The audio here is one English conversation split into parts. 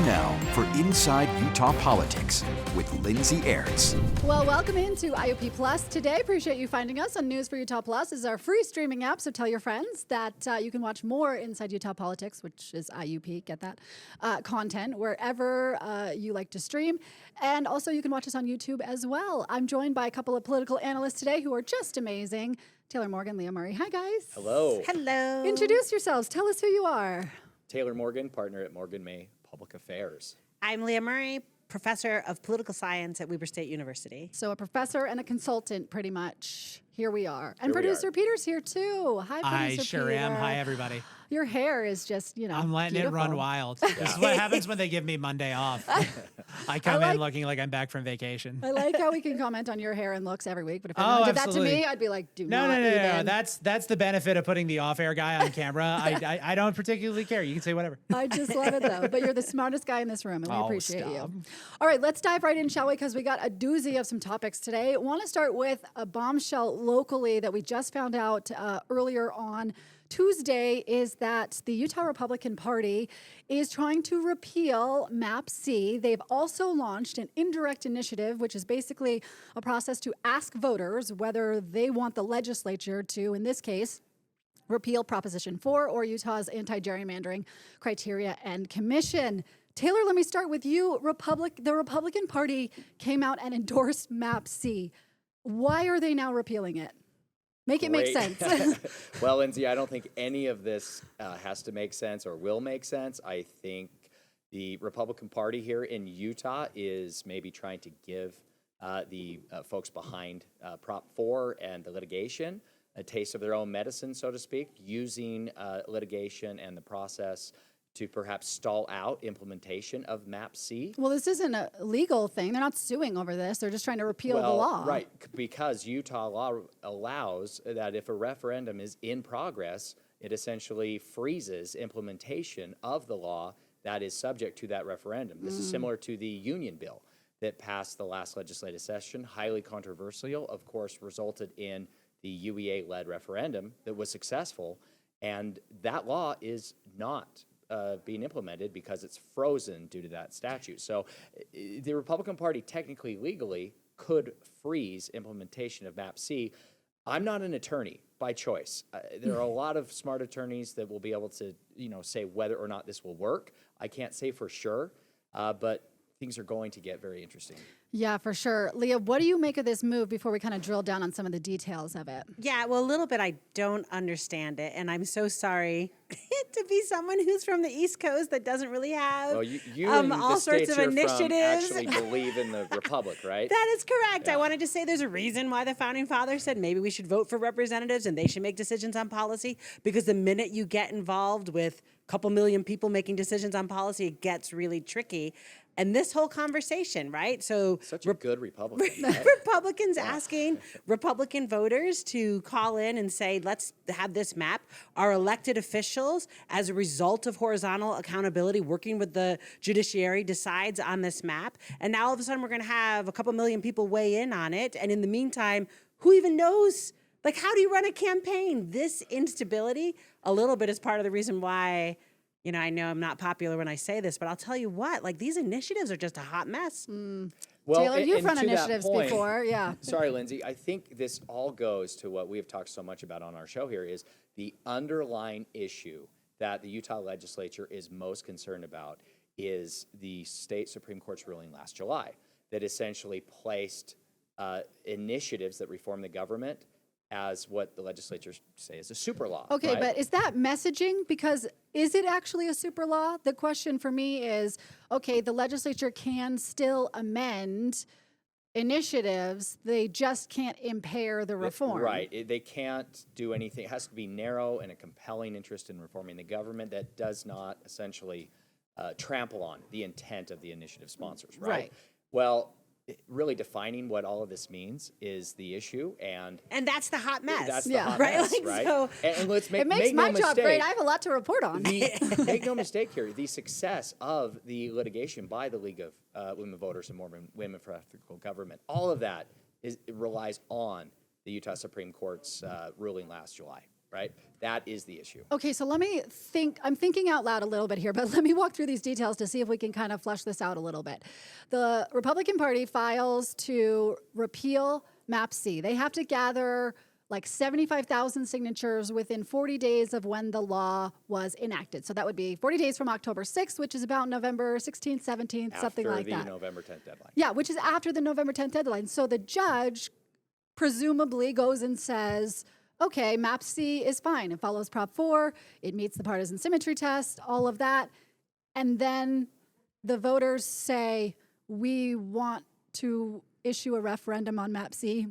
now for Inside Utah Politics with Lindsay Aerts. Well, welcome into IUP Plus today. Appreciate you finding us on News for Utah Plus. This is our free streaming app, so tell your friends that you can watch more Inside Utah Politics, which is IUP, get that, content wherever you like to stream. And also you can watch us on YouTube as well. I'm joined by a couple of political analysts today who are just amazing. Taylor Morgan, Leah Murray. Hi, guys. Hello. Hello. Introduce yourselves. Tell us who you are. Taylor Morgan, partner at Morgan May Public Affairs. I'm Leah Murray, professor of political science at Weber State University. So a professor and a consultant, pretty much. Here we are. And Here we producer are. Peter's here, too. Hi, producer I sure Peter. am. Hi, everybody. Your hair is just, I'm letting beautiful. it run wild. This is what happens when they give me Monday off. I come in looking like I'm back from vacation. I like how we can comment on your hair and looks every week, but if Oh, anyone did absolutely. that to me, I'd be like, No. That's the benefit of putting the off-air guy on camera. I don't particularly care. You can say whatever. I just love it, though. But you're the smartest guy in this room, and we Oh, appreciate stop. you. All right, let's dive right in, shall we? Because we got a doozy of some topics today. I want to start with a bombshell locally that we just found out earlier on Tuesday, is that the Utah Republican Party is trying to repeal Map C. They've also launched an indirect initiative, which is basically a process to ask voters whether they want the legislature to, in this case, repeal Proposition 4 or Utah's anti-gerrymandering criteria and commission. Taylor, let me start with you. The Republican Party came out and endorsed Map C. Why are they now repealing it? Make it make sense. Well, Lindsay, I don't think any of this has to make sense or will make sense. I think the Republican Party here in Utah is maybe trying to give the folks behind Prop 4 and the litigation a taste of their own medicine, so to speak, using litigation and the process to perhaps stall out implementation of Map C. Well, this isn't a legal thing. They're not suing over this. They're just trying to repeal the law. Right, because Utah law allows that if a referendum is in progress, it essentially freezes implementation of the law that is subject to that referendum. This is similar to the union bill that passed the last legislative session, highly controversial, of course, resulted in the UEA-led referendum that was successful, and that law is not being implemented because it's frozen due to that statute. So the Republican Party technically, legally, could freeze implementation of Map C. I'm not an attorney by choice. There are a lot of smart attorneys that will be able to, say whether or not this will work. I can't say for sure, but things are going to get very interesting. Yeah, for sure. Leah, what do you make of this move before we kind of drill down on some of the details of it? Yeah, well, a little bit I don't understand it, and I'm so sorry to be someone who's from the East Coast that doesn't really have Well, you and all the sorts states of you're from initiatives. actually believe in the Republic, right? That is correct. Yeah. I wanted to say there's a reason why the founding fathers said maybe we should vote for representatives and they should make decisions on policy, because the minute you get involved with a couple million people making decisions on policy, it gets really tricky. And this whole conversation, right? So Such a good Republican. Right? Republicans asking Republican voters to call in and say, let's have this map. Our elected officials, as a result of horizontal accountability, working with the judiciary, decides on this map. And now all of a sudden we're going to have a couple million people weigh in on it. And in the meantime, who even knows? Like, how do you run a campaign? This instability, a little bit, is part of the reason why, I know I'm not popular when I say this, but I'll tell you what, like, these initiatives are just a hot mess. Well, Taylor, you've run to that initiatives point, before, yeah. Sorry, Lindsay. I think this all goes to what we have talked so much about on our show here is the underlying issue that the Utah legislature is most concerned about is the state Supreme Court's ruling last July that essentially placed initiatives that reform the government as what the legislature say is a super law. Okay, right? but is that messaging? Because is it actually a super law? The question for me is, okay, the legislature can still amend initiatives. They just can't impair the reform. Right. They can't do anything. It has to be narrow and a compelling interest in reforming the government that does not essentially trample on the intent of the initiative sponsors, right? Right. Well, really defining what all of this means is the issue, and that's the hot mess. that's the Yeah. hot Right? mess, Like, right? so- And let's make It makes make my no job mistake, great. I have a lot to report on. make no mistake here. The success of the litigation by the League of Women Voters and Mormon Women for Ethical Government, all of that relies on the Utah Supreme Court's ruling last July. right? That is the issue. Okay, so let me think. I'm thinking out loud a little bit here, but let me walk through these details to see if we can kind of flesh this out a little bit. The Republican Party files to repeal Map C. They have to gather like 75,000 signatures within 40 days of when the law was enacted. So that would be 40 days from October 6th, which is about November 16th, 17th, something like that. After the November 10th deadline. Yeah, which is after the November 10th deadline. So the judge presumably goes and says, okay, Map C is fine. It follows Prop 4. It meets the partisan symmetry test, all of that. And then the voters say, we want to issue a referendum on Map C.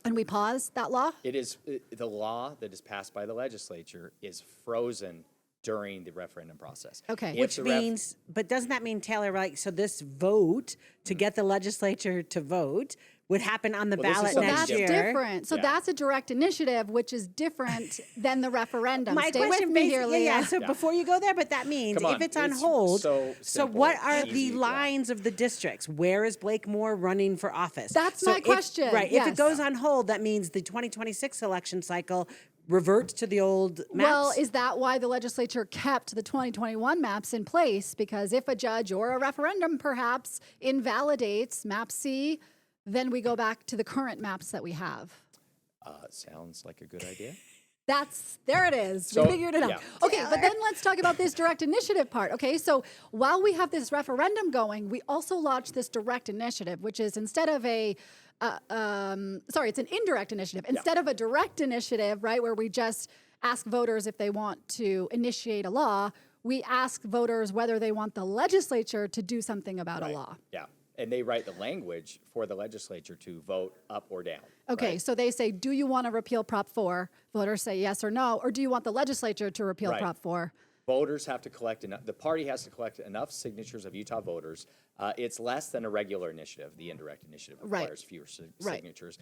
And we pause that law? It is the law that is passed by the legislature is frozen during the referendum process. Okay. If Which the means, but doesn't that mean, Taylor, like, so this vote to get the legislature to vote would happen on the Well, this is ballot something next That's year? different. So Yeah. that's a direct initiative, which is different than the referendum. My Stay question with me here, basically, Leah. So before you go there, but that means Come on, if it's on it's hold, so so simple, what are easy, the yeah. lines of the districts? Where is Blake Moore running for office? That's So my if- question, Right. If yes. it goes on hold, that means the 2026 election cycle reverts to the old maps. Well, is that why the legislature kept the 2021 maps in place? Because if a judge or a referendum perhaps invalidates Map C, then we go back to the current maps that we have. Sounds like a good idea. There it is. So, we figured it out. yeah. Okay, but then let's talk about this direct initiative part. Okay, so while we have this referendum going, we also launched this direct initiative, which is instead of a, it's an indirect initiative. Instead of a direct initiative, right, where we just ask voters if they want to initiate a law, we ask voters whether they want the legislature to do something about a law. Yeah. And they write the language for the legislature to vote up or down. Okay, right? so they say, do you want to repeal Prop 4? Voters say yes or no. Or do you want the legislature to repeal Right. Prop 4? Voters have to collect enough, the party has to collect enough signatures of Utah voters. It's less than a regular initiative. The indirect initiative Right. requires fewer Right. signatures.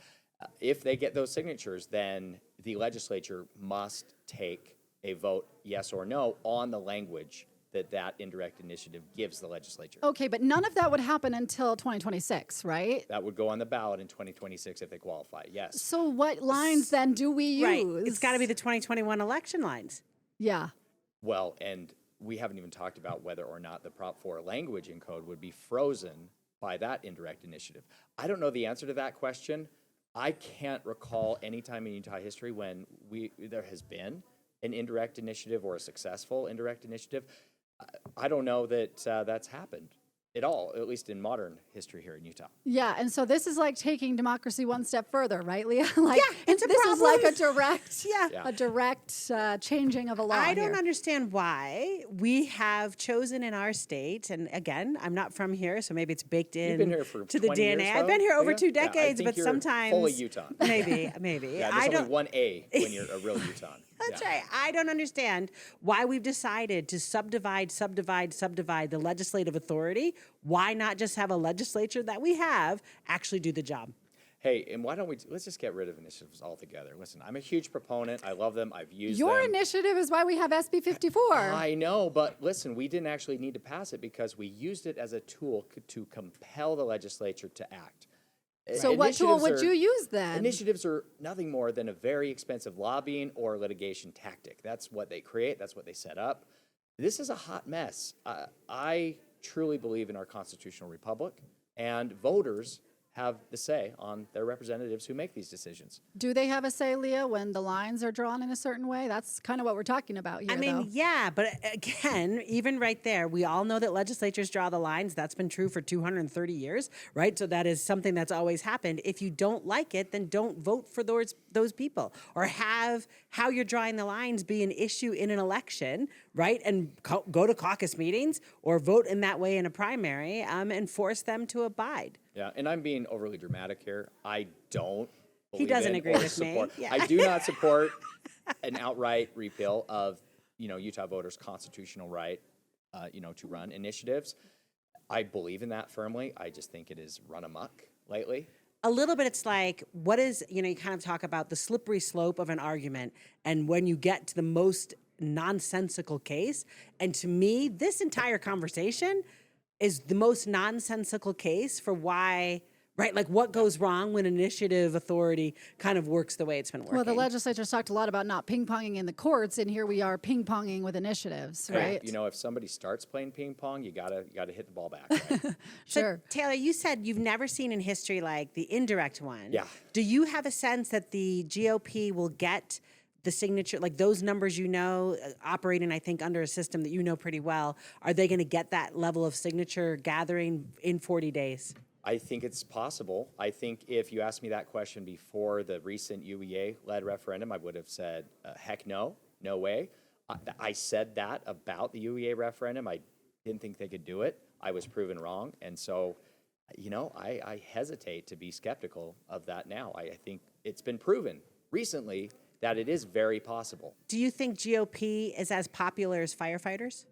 If they get those signatures, then the legislature must take a vote, yes or no, on the language that indirect initiative gives the legislature. Okay, but none of that would happen until 2026, right? That would go on the ballot in 2026 if they qualify, yes. So what lines then do we use? right. It's got to be the 2021 election lines. Yeah. Well, and we haven't even talked about whether or not the Prop 4 language in code would be frozen by that indirect initiative. I don't know the answer to that question. I can't recall any time in Utah history when there has been an indirect initiative or a successful indirect initiative. I don't know that that's happened at all, at least in modern history here in Utah. Yeah, and so this is like taking democracy one step further, right, Leah? Like, it's a this is like a problem. direct, Yeah. a direct changing of a law. I don't here. understand why we have chosen in our state, and again, I'm not from here, so maybe it's baked in been here for to the 20 years, DNA. though, I've been here over Leah? 2 Yeah, I decades, think but you're sometimes fully Utah. maybe. Yeah, I there's don't. only one A when you're a real Utah. That's Yeah. right. I don't understand why we've decided to subdivide the legislative authority. Why not just have a legislature that we have actually do the job? Hey, and why don't let's just get rid of initiatives altogether. Listen, I'm a huge proponent. I love them. I've used Your them. initiative is why we have SB 54. I know, but listen, we didn't actually need to pass it because we used it as a tool to compel the legislature to act. So what tool would Initiatives you are- use then? Initiatives are nothing more than a very expensive lobbying or litigation tactic. That's what they create. That's what they set up. This is a hot mess. I truly believe in our constitutional republic, and voters have the say on their representatives who make these decisions. Do they have a say, Leah, when the lines are drawn in a certain way? That's kind of what we're talking about here, I mean, though. yeah, but again, even right there, we all know that legislatures draw the lines. That's been true for 230 years, right? So that is something that's always happened. If you don't like it, then don't vote for those people, or have how you're drawing the lines be an issue in an election, right? And go to caucus meetings or vote in that way in a primary, and force them to abide. Yeah, and I'm being overly dramatic here. I don't. He believe doesn't in agree or with me. support- Yeah. I do not support an outright repeal of Utah voters' constitutional right, to run initiatives. I believe in that firmly. I just think it is run amok lately. A little bit, it's like, what is, you kind of talk about the slippery slope of an argument, and when you get to the most nonsensical case, and to me, this entire conversation is the most nonsensical case for why right? Like what goes wrong when initiative authority kind of works the way it's been working? Well, the legislature's talked a lot about not ping-ponging in the courts, and here we are ping-ponging with initiatives, right? You know, if somebody starts playing ping pong, you gotta hit the ball back. Right? Sure. Taylor, you said you've never seen in history like the indirect one. Yeah. Do you have a sense that the GOP will get the signature, like those numbers operating, I think, under a system that you know pretty well, are they going to get that level of signature gathering in 40 days? I think it's possible. I think if you asked me that question before the recent UEA-led referendum, I would have said, heck no, no way. I said that about the UEA referendum. I didn't think they could do it. I was proven wrong. And so, you know, I hesitate to be skeptical of that now. I think it's been proven recently that it is very possible. Do you think GOP is as popular as firefighters?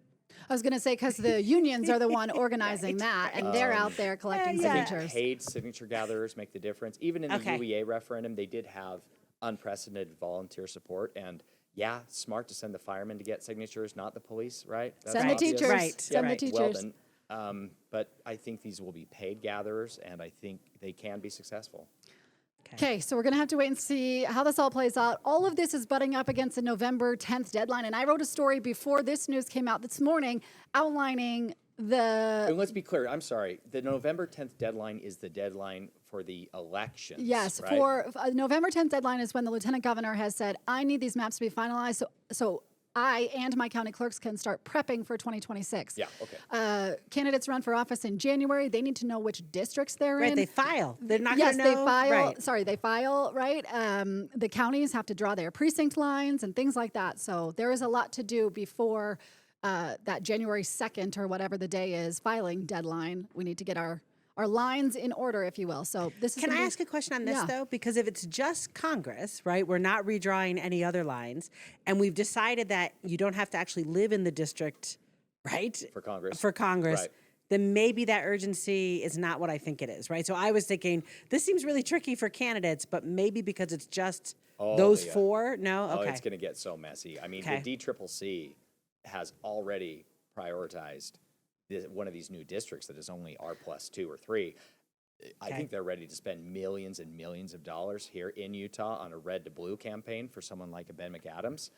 I was going to say, because the unions are the one organizing that, and they're out there collecting I think signatures. paid signature gatherers make the difference. Even in the UEA referendum, they did have unprecedented volunteer support. And yeah, smart to send the firemen to get signatures, not the police, right? That's Send the obvious. teachers. Right. Send the Well teachers. then, but I think these will be paid gatherers, and I think they can be successful. Okay, so we're going to have to wait and see how this all plays out. All of this is butting up against the November 10th deadline, and I wrote a story before this news came out this morning outlining And let's be clear, I'm sorry, the November 10th deadline is the deadline for the elections. Yes, right? for November 10th deadline is when the lieutenant governor has said, I need these maps to be finalized so I and my county clerks can start prepping for 2026. Yeah, okay. Candidates run for office in January. They need to know which districts they're Right, in. they file. They're not Yes, going to know. they file. Right. Sorry, they file, right? The counties have to draw their precinct lines and things like that. So there is a lot to do before that January 2nd or whatever the day is filing deadline. We need to get our lines in order, if you will. So this is. Can I ask a question on this, though? Because if it's just Congress, right, we're not redrawing any other lines, and we've decided that you don't have to actually live in the district, right? For Congress. For Congress. Right. Then maybe that urgency is not what I think it is, right? So I was thinking, this seems really tricky for candidates, but maybe because it's just those Leah. four? No? Oh, Okay. it's going to get so messy. I mean, Okay. the DCCC has already prioritized one of these new districts that is only R+2 or 3. I think they're ready to spend millions and millions of dollars here in Utah on a red to blue campaign for someone like a Ben McAdams.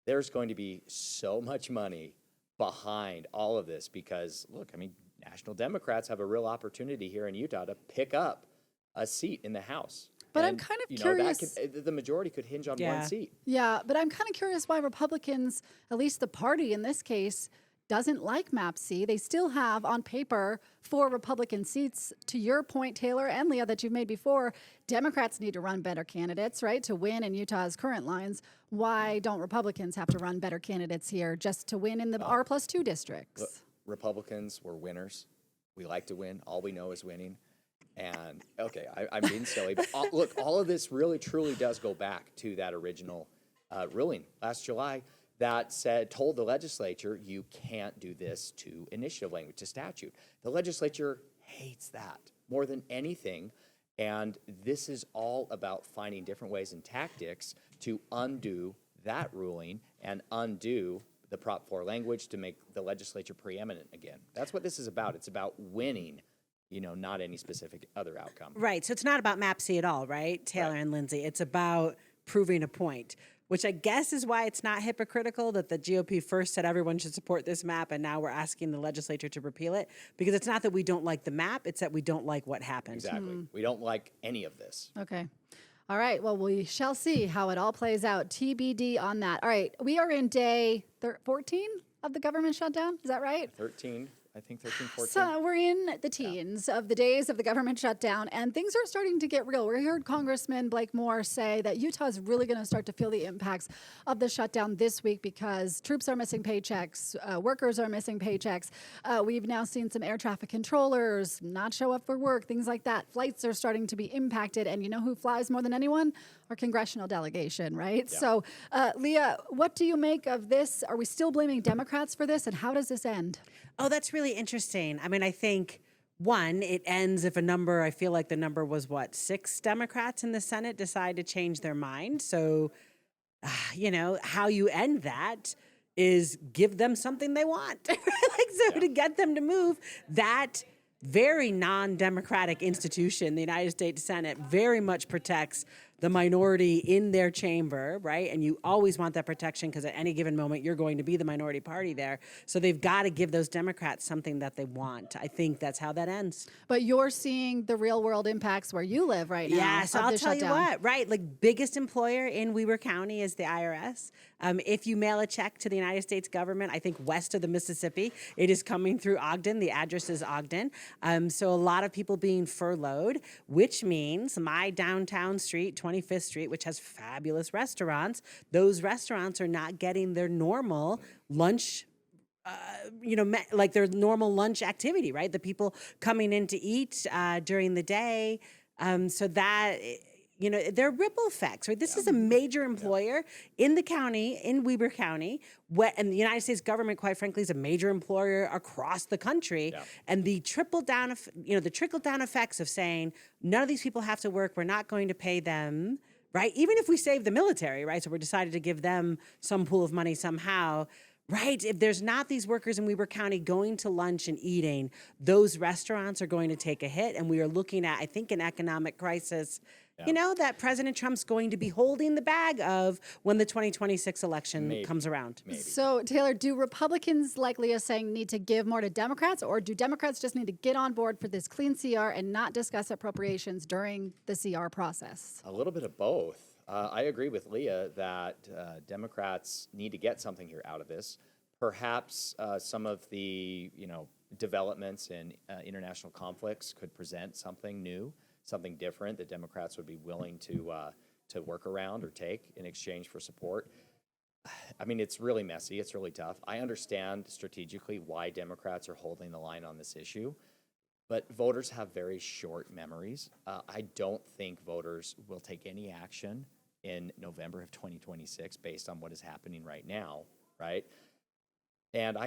There's going to be so much money behind all of this because, look, I mean, National Democrats have a real opportunity here in Utah to pick up a seat in the House. But I'm And, kind of you know, curious. the majority could hinge on one seat. Yeah, but I'm kind of curious why Republicans, at least the party in this case, doesn't like Map C. They still have on paper 4 Republican seats. To your point, Taylor and Leah, that you've made before, Democrats need to run better candidates, right, to win in Utah's current lines. Why don't Republicans have to run better candidates here just to win in the R+2 districts? Look, Republicans were winners. We like to win. All we know is winning. And, okay, I'm being silly. But look, all of this really, truly does go back to that original ruling last July that told the legislature, you can't do this to initiative language, to statute. The legislature hates that more than anything. And this is all about finding different ways and tactics to undo that ruling and undo the Prop 4 language to make the legislature preeminent again. That's what this is about. It's about winning, you know, not any specific other outcome. Right. So it's not about Map C at all, right, Taylor and Lindsay? It's about proving a point, which I guess is why it's not hypocritical that the GOP first said everyone should support this map, and now we're asking the legislature to repeal it. Because it's not that we don't like the map, it's that we don't like what happened. Exactly. We don't like any of this. Okay. All right. Well, we shall see how it all plays out. TBD on that. All right. We are in day 14 of the government shutdown. Is that right? 13, I think 13, 14. So we're in the teens of the days of the government shutdown, and things are starting to get real. We heard Congressman Blake Moore say that Utah is really going to start to feel the impacts of the shutdown this week because troops are missing paychecks, workers are missing paychecks. We've now seen some air traffic controllers not show up for work, things like that. Flights are starting to be impacted, and you know who flies more than anyone? Our congressional delegation, right? Yeah. So, Leah, what do you make of this? Are we still blaming Democrats for this, and how does this end? Oh, that's really interesting. I mean, I think, one, it ends if I feel like the number was 6 Democrats in the Senate decide to change their mind. So, you know, how you end that is give them something they want. To get them to move, that very non-democratic institution, the United States Senate, very much protects the minority in their chamber, right? And you always want that protection because at any given moment, you're going to be the minority party there. So they've got to give those Democrats something that they want. I think that's how that ends. But you're seeing the real world impacts where you live right now. Yeah, so of I'll the tell you shutdown. what, right? Like, biggest employer in Weber County is the IRS. If you mail a check to the United States government, I think west of the Mississippi, it is coming through Ogden. The address is Ogden. So a lot of people being furloughed, which means my downtown street, 25th Street, which has fabulous restaurants, those restaurants are not getting their normal lunch like their normal lunch activity, right? The people coming in to eat during the day. So that, there are ripple effects, right? This is a major employer in the county, in Weber County, and the United States government, quite frankly, is a major employer across the country. Yeah. And the trickle down effects of saying, none of these people have to work, we're not going to pay them, right? Even if we save the military, right? So we're decided to give them some pool of money somehow. Right. If there's not these workers in Weber County going to lunch and eating, those restaurants are going to take a hit. And we are looking at, I think, an economic crisis, that President Trump's going to be holding the bag of when the 2026 election comes around. Maybe. So, Taylor, do Republicans, like Leah saying, need to give more to Democrats, or do Democrats just need to get on board for this clean CR and not discuss appropriations during the CR process? A little bit of both. I agree with Leah that Democrats need to get something here out of this. Perhaps some of the developments in international conflicts could present something new, something different that Democrats would be willing to work around or take in exchange for support. I mean, it's really messy. It's really tough. I understand strategically why Democrats are holding the line on this issue. But voters have very short memories. I don't think voters will take any action in November of 2026 based on what is happening right now, right? And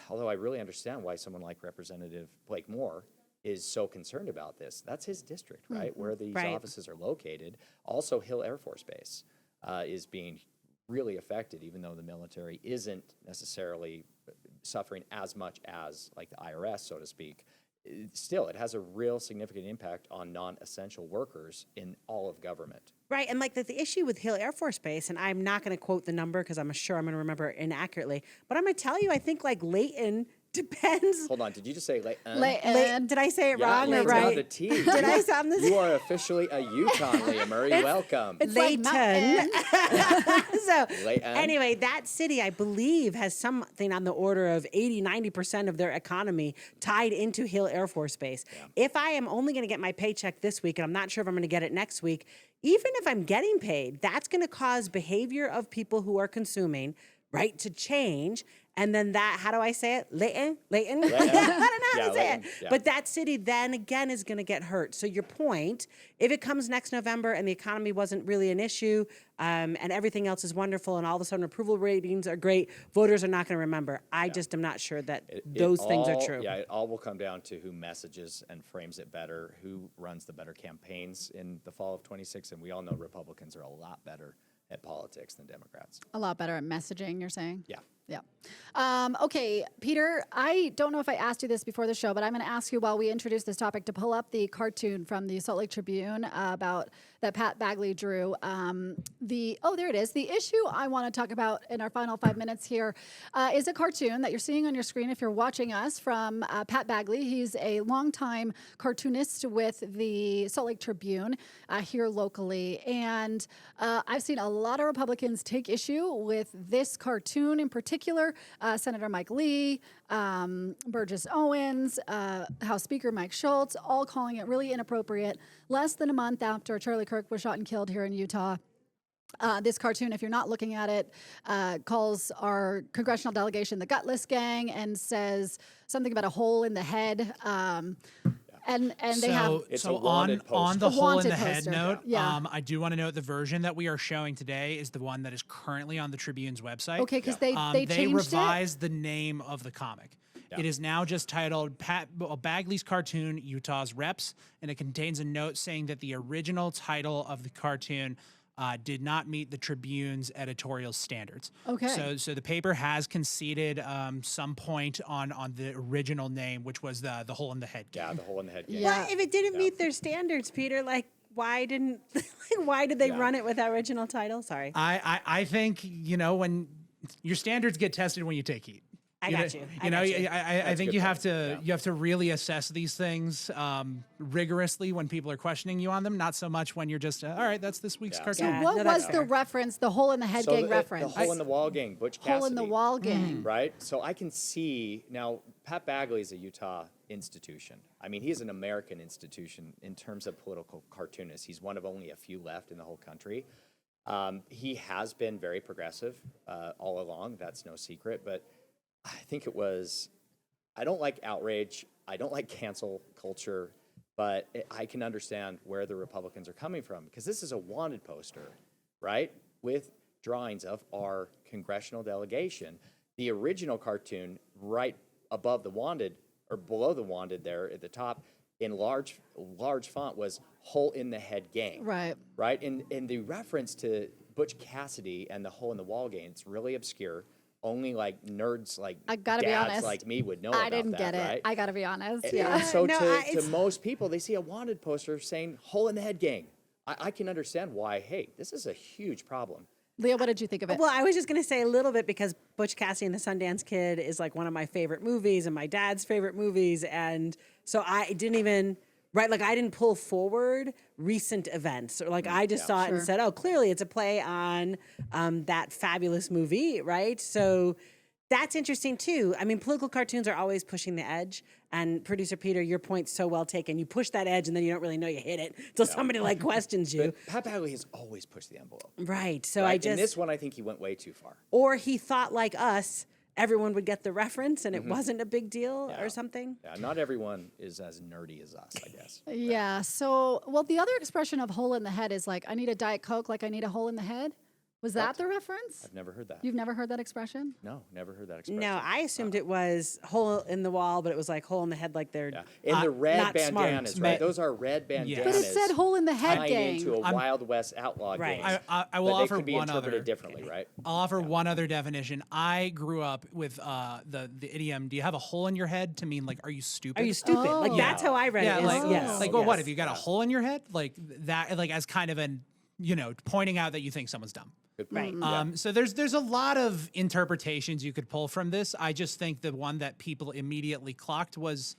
although I really understand why someone like Representative Blake Moore is so concerned about this. That's his district, right? Where these offices are located. Also, Hill Air Force Base is being really affected, even though the military isn't necessarily suffering as much as like the IRS, so to speak. Still, it has a real significant impact on non-essential workers in all of government. Right, and like the issue with Hill Air Force Base, and I'm not going to quote the number because I'm sure I'm going to remember it inaccurately, but I'm going to tell you, I think like Layton depends. Hold on, did you just say Layton? Layton. Did I say it Yeah, wrong or Layton's right? on the T. Did I sound this? You are officially a Utah, Leah Murray. Welcome. It's like Layton. So Layton. anyway, that city, I believe, has something on the order of 80-90% of their economy tied into Hill Air Force Base. Yeah. If I am only going to get my paycheck this week, and I'm not sure if I'm going to get it next week, even if I'm getting paid, that's going to cause behavior of people who are consuming, right, to change. And then how do I say it? Layton? I don't know how to say it. Yeah. But that city then again is going to get hurt. So your point, if it comes next November and the economy wasn't really an issue and everything else is wonderful and all of a sudden approval ratings are great, voters are not going to remember. I just am not sure that those things are true. Yeah, it all will come down to who messages and frames it better, who runs the better campaigns in the fall of 26. And we all know Republicans are a lot better at politics than Democrats. A lot better at messaging, you're saying? Yeah. Yeah. Okay, Peter, I don't know if I asked you this before the show, but I'm going to ask you while we introduce this topic to pull up the cartoon from the Salt Lake Tribune about that Pat Bagley drew. There it is. The issue I want to talk about in our final 5 minutes here is a cartoon that you're seeing on your screen if you're watching us from Pat Bagley. He's a longtime cartoonist with the Salt Lake Tribune here locally. And I've seen a lot of Republicans take issue with this cartoon in particular. Senator Mike Lee, Burgess Owens, House Speaker Mike Schultz, all calling it really inappropriate. Less than a month after Charlie Kirk was shot and killed here in Utah. This cartoon, if you're not looking at it, calls our congressional delegation the Gutless Gang and says something about a hole in the head. And they have It's so a wanted on poster. the A hole in wanted the head poster. note. Yeah. I do want to note the version that we are showing today is the one that is currently on the Tribune's website. okay because they changed revised the name of the comic. It is now just titled Bagley's Cartoon, Utah's Reps, and it contains a note saying that the original title of the cartoon did not meet the Tribune's editorial standards. Okay. So the paper has conceded some point on the original name, which was the hole in the head game. Yeah, the hole in the head game. Yeah. But if it didn't meet their standards, Peter, like why didn't why did they run it with that original title? Sorry. I think, when your standards get tested when you take heat. I got you. I think a you good have point. to you have to really assess these things rigorously when people are questioning you on them, not so much when you're just all right, that's this week's cartoon. Yeah. What no, that's was the fair. reference, the hole in the head So gang the reference? hole in the wall gang, Butch Cassidy. Hole in the wall gang. Right? So I can see now Pat Bagley is a Utah institution. I mean, he's an American institution in terms of political cartoonists. He's one of only a few left in the whole country. He has been very progressive all along. That's no secret. But I think I don't like outrage. I don't like cancel culture. But I can understand where the Republicans are coming from because this is a wanted poster, right? With drawings of our congressional delegation. The original cartoon right above the wanted or below the wanted there at the top in large font was hole in the head gang. Right. Right? And the reference to Butch Cassidy and the hole in the wall gang, it's really obscure. Only like nerds like I gotta be dads honest. like me would know I about didn't that, get it. right? I gotta be honest. And Yeah. so No, to it's- most people, they see a wanted poster saying hole in the head gang. I can understand why, hey, this is a huge problem. Leah, what did you think of it? Well, I was just going to say a little bit because Butch Cassidy and the Sundance Kid is like one of my favorite movies and my dad's favorite movies. And so I didn't even, right, like I didn't pull forward recent events or like I just saw it and said, oh, clearly it's a play on that fabulous movie, right? So that's interesting too. I mean, political cartoons are always pushing the edge. And producer Peter, your point's so well taken. You push that edge and then you don't really know you hit it until somebody like questions you. But Pat Bagley has always pushed the envelope. Right. So Right? I just, In this one, I think he went way too far. or he thought like us, everyone would get the reference and it wasn't a big deal Yeah. or something. Yeah, not everyone is as nerdy as us, I guess. Yeah. So, well, the other expression of hole in the head is like, I need a Diet Coke, like I need a hole in the head. Was that the reference? I've never heard that. You've never heard that expression? No, never heard that expression. No, I assumed it was hole in the wall, but it was like hole in the head, like they're Yeah. In the red not smart, bandanas, right? but- Those are red bandanas. But it said hole in the head tying gang. into a Wild West outlaw Right. gang. I will but they offer could be one interpreted other. differently, right? I'll offer one other definition. I grew up with the idiom, do you have a hole in your head, to mean like, are you stupid? Are you stupid? Like Oh. that's how I read Yeah, it. is like, yes. like well, what, yes. if you got a hole in your head? Like that, like as kind of an, pointing out that you think someone's dumb. Good Right. point. So there's a lot of interpretations you could pull from this. I just think the one that people immediately clocked was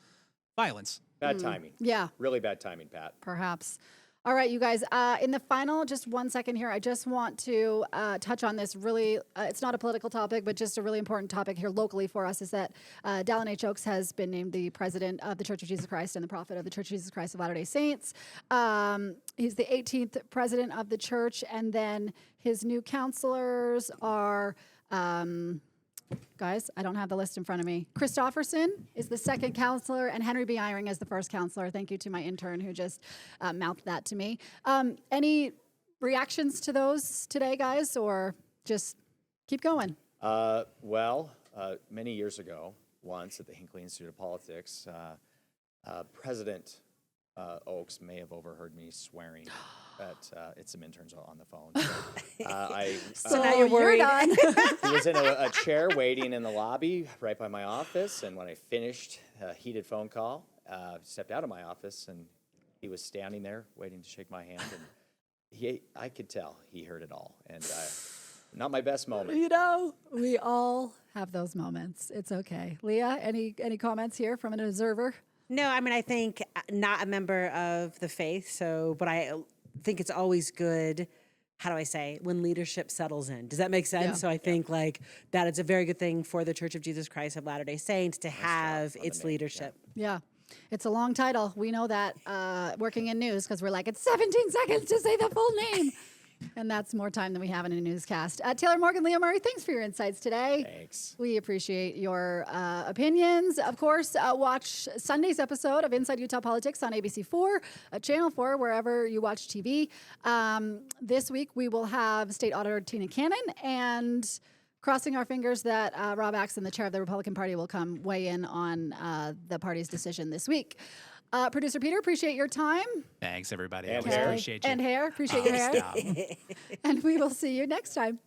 violence. Bad timing. Yeah. Really bad timing, Pat. Perhaps. All right, you guys. In the final, just 1 second here, I just want to touch on this really, it's not a political topic, but just a really important topic here locally for us is that Dallin H. Oaks has been named the president of the Church of Jesus Christ and the prophet of the Church of Jesus Christ of Latter-day Saints. He's the 18th president of the church, and then his new counselors are... guys, I don't have the list in front of me. Christofferson is the second counselor, and Henry B. Eyring is the first counselor. Thank you to my intern who just mouthed that to me. Any reactions to those today, guys, or just keep going? Many years ago, once at the Hinckley Institute of Politics, President Oaks may have overheard me swearing at some interns on the phone. So now you're worried. done. He was in a chair waiting in the lobby right by my office, and when I finished a heated phone call, stepped out of my office, and he was standing there waiting to shake my hand, and I could tell he heard it all, and not my best moment. You know, we all have those moments. It's okay. Leah, any comments here from an observer? No, I mean I think not a member of the faith. So, but I think it's always good. How do I say when leadership settles in? Does that make sense? Yeah. So I think like that it's a very good thing for the Church of Jesus Christ of Latter-day Saints to have on the its name, leadership. Yeah. It's a long title. We know that working in news because we're like, it's 17 seconds to say the full name. And that's more time than we have in a newscast. Taylor Morgan, Leah Murray, thanks for your insights today. Thanks. We appreciate your opinions. Of course, watch Sunday's episode of Inside Utah Politics on ABC4, Channel 4, wherever you watch TV. This week, we will have State Auditor Tina Cannon and crossing our fingers that Rob Axon, the chair of the Republican Party, will come weigh in on the party's decision this week. Producer Peter, appreciate your time. Thanks, everybody. I And always hair. appreciate you. And hair, appreciate your hair. Stop. And we will see you next time.